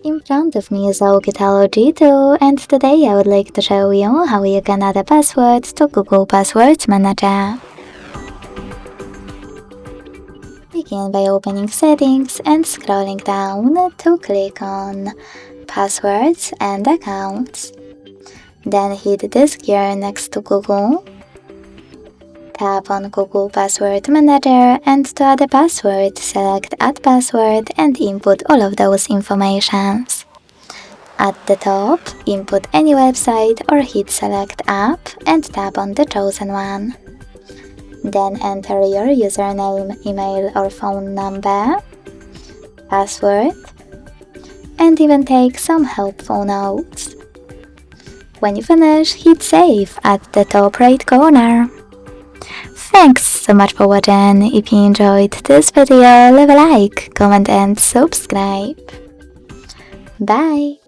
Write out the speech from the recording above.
In front of me is OUKITEL G2, and today I would like to show you how you can add a password to Google Password Manager. Begin by opening Settings and scrolling down to click on Passwords and Accounts. Then hit this gear next to Google. Tap on Google Password Manager, and to add a password, select Add Password and input all of those informations. At the top, input any website or hit Select App and tap on the chosen one. Then enter your username, email or phone number, password, and even take some helpful notes. When you finish, hit Save at the top right corner. Thanks so much for watching. If you enjoyed this video, leave a like, comment and subscribe. Bye!